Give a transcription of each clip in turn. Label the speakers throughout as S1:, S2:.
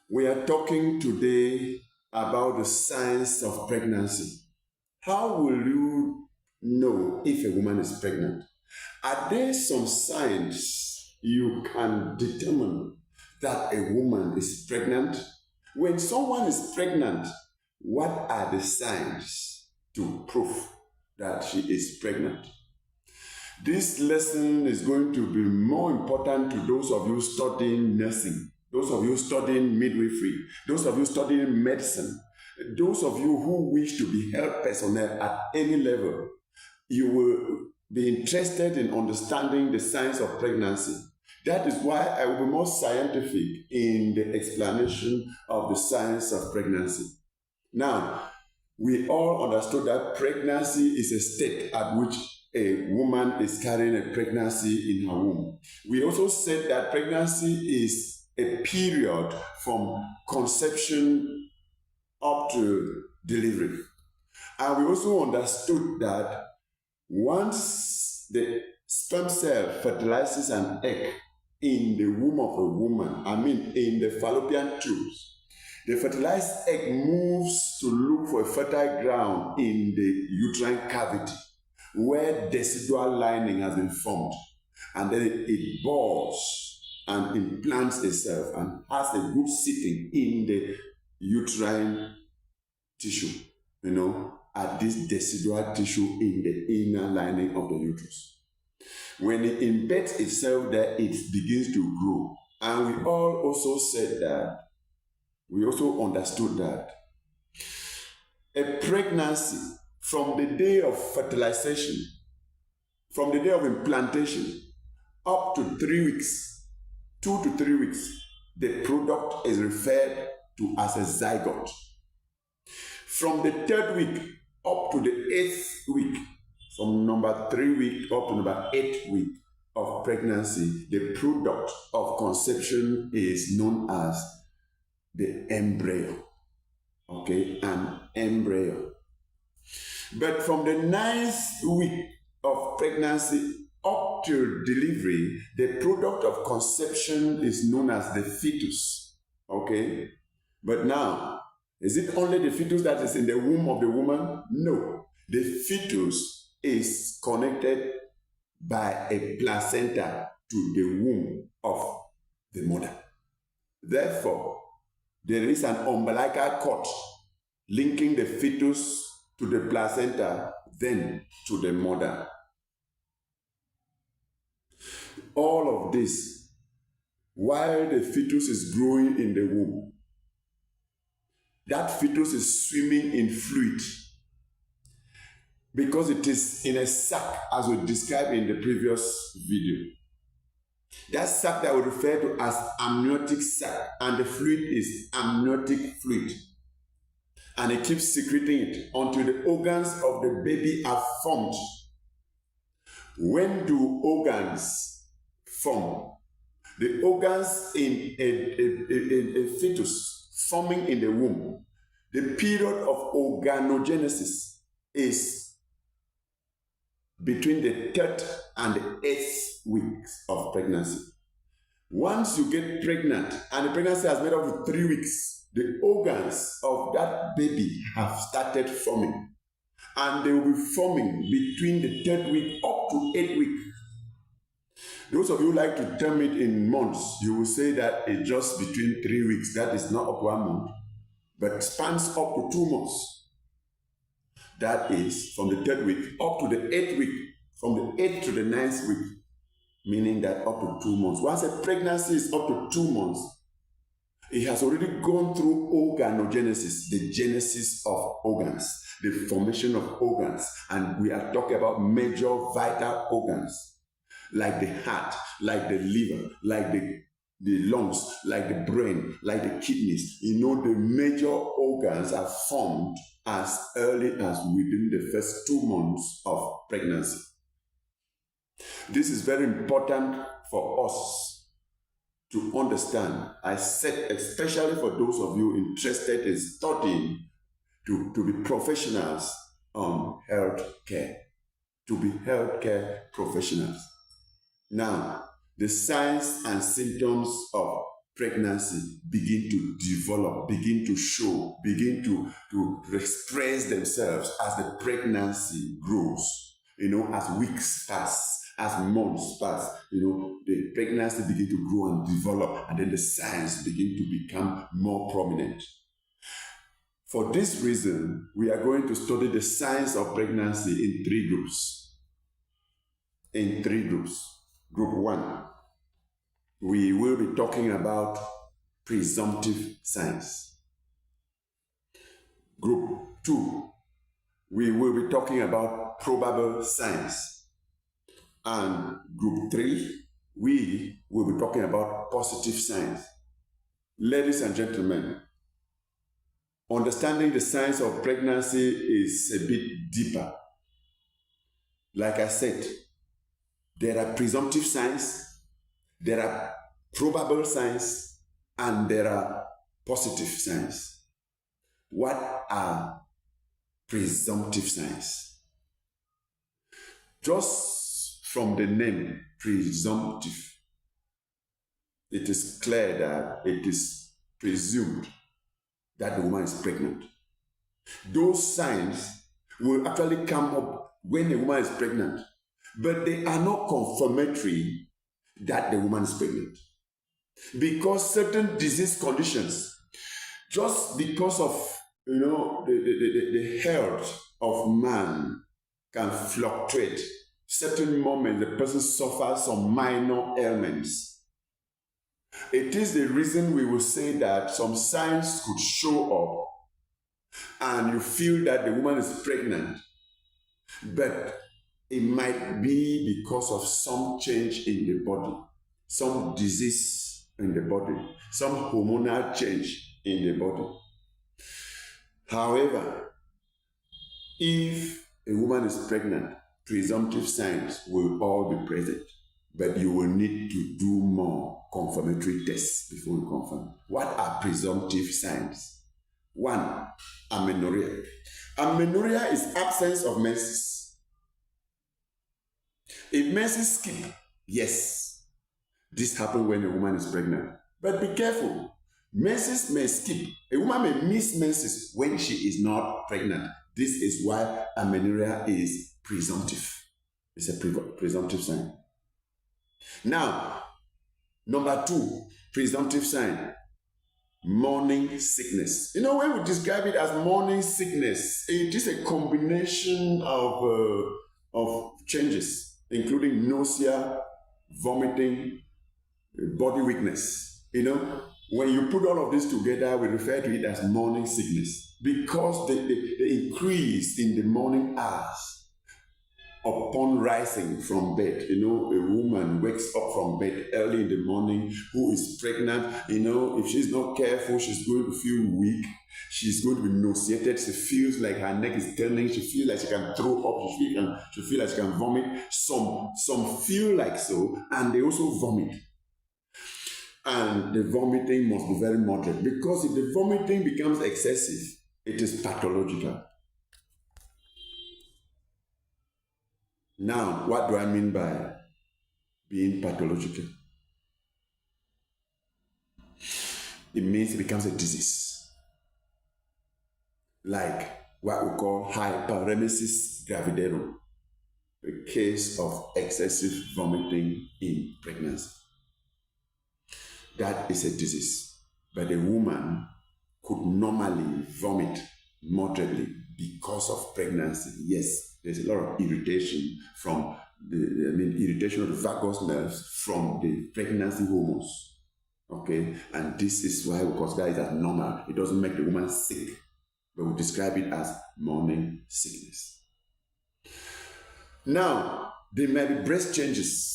S1: We are talking today about the signs of pregnancy. How will you know if a woman is pregnant? Are there some signs you can determine that a woman is pregnant? When someone is pregnant, what are the signs to prove that she is pregnant? This lesson is going to be more important to those of you studying nursing, those of you studying midwifery, those of you studying medicine, those of you who wish to be health personnel at any level. You will be interested in understanding the signs of pregnancy. That is why I will be more scientific in the explanation of the signs of pregnancy. Now, we all understood that pregnancy is a state at which a woman is carrying a pregnancy in her womb. We also said that pregnancy is a period from conception up to delivery. And we also understood that once the sperm cell fertilizes an egg in the womb of a woman, in the fallopian tubes, the fertilized egg moves to look for a fertile ground in the uterine cavity where decidual lining has been formed. And then it bores and implants itself and has a good sitting in the uterine tissue, at this decidual tissue in the inner lining of the uterus. When it embeds itself there, it begins to grow. And we all also said that, we also understood that a pregnancy from the day of fertilization, from the day of implantation, up to 3 weeks, 2 to 3 weeks, the product is referred to as a zygote. From the 3rd week up to the 8th week, from number 3 week up to number 8th week of pregnancy, the product of conception is known as the embryo. An embryo. But from the 9th week of pregnancy up to delivery, the product of conception is known as the fetus. But now, is it only the fetus that is in the womb of the woman? No. The fetus is connected by a placenta to the womb of the mother. Therefore, there is an umbilical cord linking the fetus to the placenta, then to the mother. All of this while the fetus is growing in the womb. That fetus is swimming in fluid because it is in a sac, as we described in the previous video. That sac that we refer to as amniotic sac, and the fluid is amniotic fluid. And it keeps secreting it until the organs of the baby are formed. When do organs form? The organs in a fetus forming in the womb, the period of organogenesis is between the 3rd and the 8th weeks of pregnancy. Once you get pregnant and the pregnancy has made up to 3 weeks, the organs of that baby have started forming, and they will be forming between the 3rd week up to 8th week. Those of you who like to term it in months, you will say that it's just between 3 weeks. That is not up to 1 month, but spans up to 2 months. That is from the 3rd week up to the 8th week, from the 8th to the 9th week, meaning that up to 2 months. Once a pregnancy is up to 2 months, it has already gone through organogenesis, the genesis of organs, the formation of organs, and we are talking about major vital organs, like the heart, like the liver, like the lungs, like the brain, like the kidneys. The major organs are formed as early as within the first 2 months of pregnancy. This is very important for us to understand. I said, especially for those of you interested in studying to be professionals on health care, to be healthcare professionals. Now, the signs and symptoms of pregnancy begin to develop, begin to show, begin to express themselves as the pregnancy grows. As weeks pass, as months pass, the pregnancy begin to grow and develop, and then the signs begin to become more prominent. For this reason, we are going to study the signs of pregnancy in 3 groups. Group 1, we will be talking about presumptive signs. Group 2, we will be talking about probable signs. And group 3, we will be talking about positive signs. Ladies and gentlemen, understanding the signs of pregnancy is a bit deeper. Like I said, there are presumptive signs, there are probable signs, and there are positive signs. What are presumptive signs? Just from the name presumptive, it is clear that it is presumed that the woman is pregnant. Those signs will actually come up when a woman is pregnant, but they are not confirmatory that the woman is pregnant. Because certain disease conditions, just because of the health of man can fluctuate. Certain moments the person suffers some minor ailments. It is the reason we will say that some signs could show up and you feel that the woman is pregnant, but it might be because of some change in the body, some disease in the body, some hormonal change in the body. However, if a woman is pregnant, presumptive signs will all be present, but you will need to do more confirmatory tests before you confirm. What are presumptive signs? 1, amenorrhea. Amenorrhea is absence of menses. If menses skip, yes, this happens when a woman is pregnant. But be careful. Menses may skip. A woman may miss menses when she is not pregnant. This is why amenorrhea is presumptive. It's a presumptive sign. Now, number 2, presumptive sign, morning sickness. When we describe it as morning sickness, it is a combination of changes, including nausea, vomiting, body weakness. When you put all of this together, we refer to it as morning sickness, because the increase in the morning hours upon rising from bed. A woman wakes up from bed early in the morning who is pregnant. If she's not careful, she's going to feel weak. She's going to be nauseated. She feels like her neck is turning. She feels like she can throw up. She feels like she can vomit. Some feel like so, and they also vomit. And the vomiting must be very moderate, because if the vomiting becomes excessive, it is pathological. Now, what do I mean by being pathological? It means it becomes a disease, like what we call hyperemesis gravidarum, a case of excessive vomiting in pregnancy. That is a disease, but a woman could normally vomit moderately because of pregnancy. Yes, there's a lot of irritation from irritation of the vagus nerves from the pregnancy hormones. Okay, and this is why we consider it as normal. It doesn't make the woman sick, but we describe it as morning sickness. Now, there may be breast changes.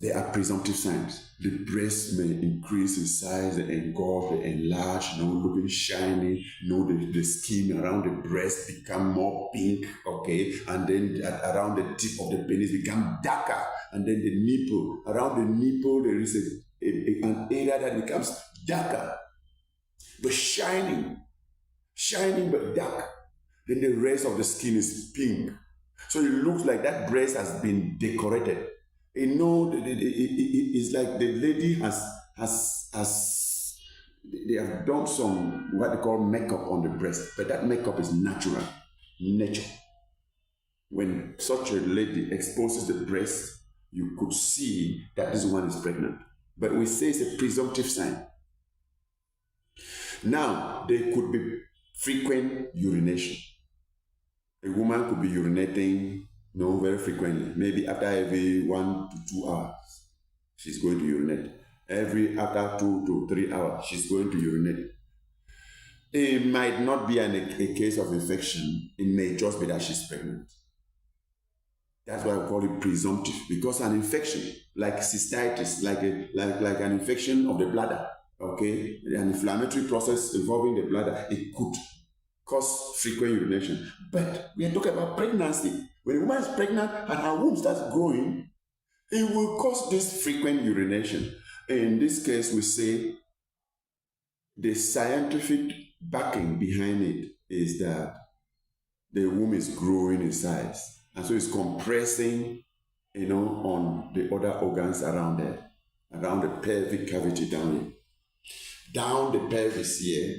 S1: They are presumptive signs. The breast may increase in size, they engulf, they enlarge, looking shiny, the skin around the breast become more pink, okay, and then around the tip of the penis become darker, and then the nipple, around the nipple there is an area that becomes darker, but shining but dark. Then the rest of the skin is pink. So it looks like that breast has been decorated. It's like the lady has has they have done some what they call makeup on the breast, but that makeup is natural, nature. When such a lady exposes the breast, you could see that this woman is pregnant. But we say it's a presumptive sign. Now, there could be frequent urination. A woman could be urinating, very frequently. Maybe after every 1 to 2 hours, she's going to urinate. After 2 to 3 hours, she's going to urinate. It might not be a case of infection. It may just be that she's pregnant. That's why we call it presumptive, because an infection like cystitis, like an infection of the bladder, okay, an inflammatory process involving the bladder, it could cause frequent urination. But we are talking about pregnancy. When a woman is pregnant and her womb starts growing, it will cause this frequent urination. In this case, we say the scientific backing behind it is that the womb is growing in size. And so it's compressing, on the other organs around there, around the pelvic cavity down here. Down the pelvis here,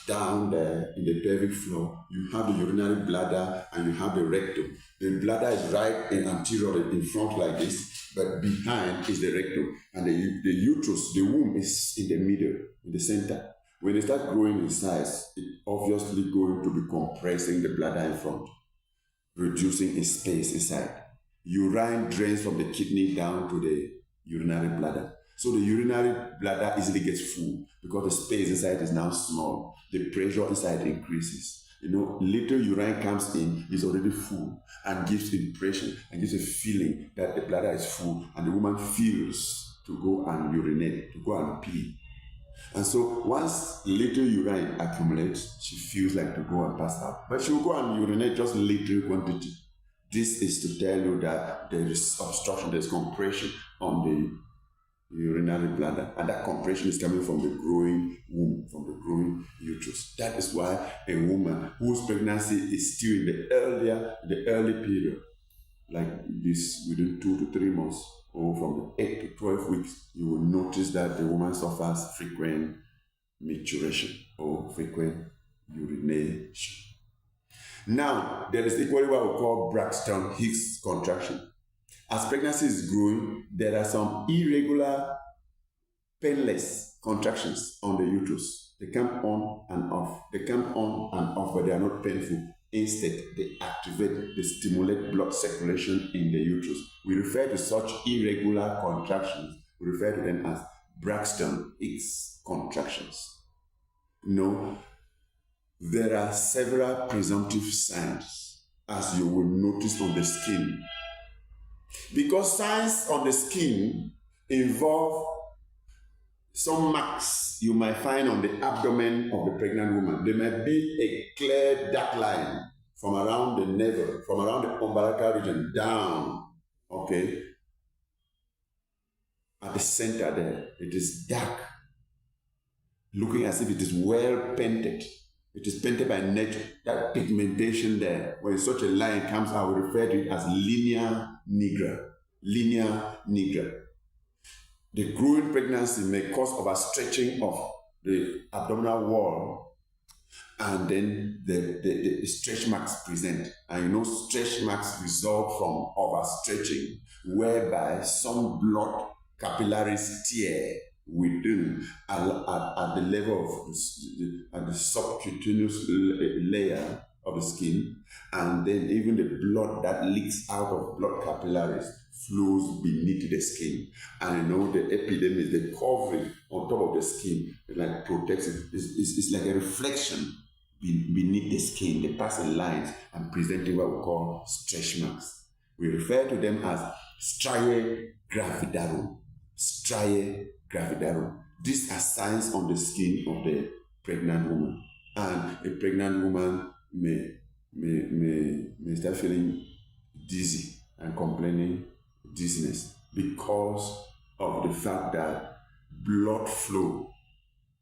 S1: down there in the pelvic floor, you have the urinary bladder and you have the rectum. The bladder is right in anterior, in front like this, but behind is the rectum. And the uterus, the womb, is in the middle, in the center. When they start growing in size, it's obviously going to be compressing the bladder in front, reducing its space inside. Urine drains from the kidney down to the urinary bladder. So the urinary bladder easily gets full because the space inside is now small. The pressure inside increases. Little urine comes in, is already full, and gives impression and gives a feeling that the bladder is full, and the woman feels to go and urinate, to go and pee. And so once little urine accumulates, she feels like to go and pass out. But she will go and urinate just little quantity. This is to tell you that there is obstruction, there is compression on the urinary bladder, and that compression is coming from the growing womb, from the growing uterus. That is why a woman whose pregnancy is still in the early period, like this within 2 to 3 months, or from 8 to 12 weeks, you will notice that the woman suffers frequent micturition or frequent urination. Now, there is equally what we call Braxton Hicks contraction. As pregnancy is growing, there are some irregular, painless contractions on the uterus. They come on and off. They come on and off, but they are not painful. Instead, they activate, they stimulate blood circulation in the uterus. We refer to such irregular contractions, we refer to them as Braxton Hicks contractions. There are several presumptive signs, as you will notice on the skin. Because signs on the skin involve some marks you might find on the abdomen of the pregnant woman. There might be a clear dark line from around the navel, from around the umbilical region down, okay? At the center there, it is dark, looking as if it is well painted. It is painted by nature. That pigmentation there, when such a line comes out, we refer to it as linea nigra. Linea nigra. The growing pregnancy may cause overstretching of the abdominal wall, and then the stretch marks present. And stretch marks result from overstretching, whereby some blood capillaries tear within at the level of the subcutaneous layer of the skin, and then even the blood that leaks out of blood capillaries flows beneath the skin. And the epidermis, the covering on top of the skin, like protects it. It's like a reflection beneath the skin. They pass in lines and presenting what we call stretch marks. We refer to them as striae gravidarum. Striae gravidarum. These are signs on the skin of the pregnant woman. And a pregnant woman may start feeling dizzy and complaining dizziness because of the fact that blood flow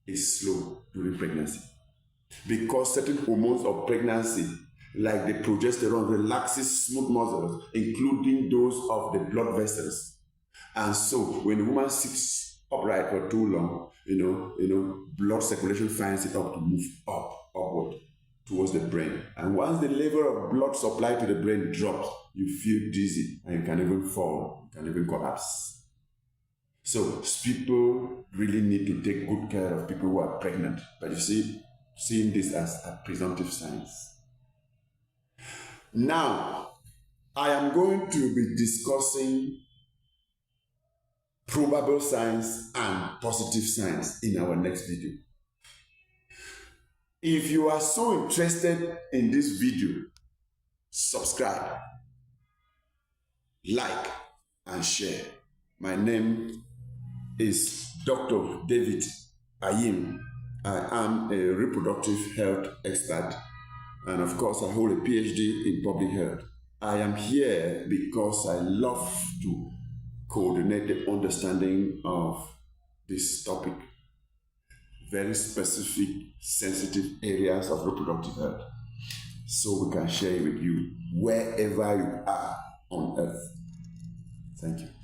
S1: is slow during pregnancy. Because certain hormones of pregnancy, like the progesterone, relaxes smooth muscles, including those of the blood vessels. And so when a woman seeks upright for too long, blood circulation finds it up to move upward towards the brain. And once the level of blood supply to the brain drops, you feel dizzy and you can even fall, you can even collapse. So people really need to take good care of people who are pregnant. But you see, seeing this as a presumptive signs. Now, I am going to be discussing probable signs and positive signs in our next video. If you are so interested in this video, subscribe, like, and share. My name is Dr. David Ayim. I am a reproductive health expert, and of course I hold a PhD in public health. I am here because I love to coordinate the understanding of this topic, very specific, sensitive areas of reproductive health, so we can share it with you wherever you are on earth. Thank you.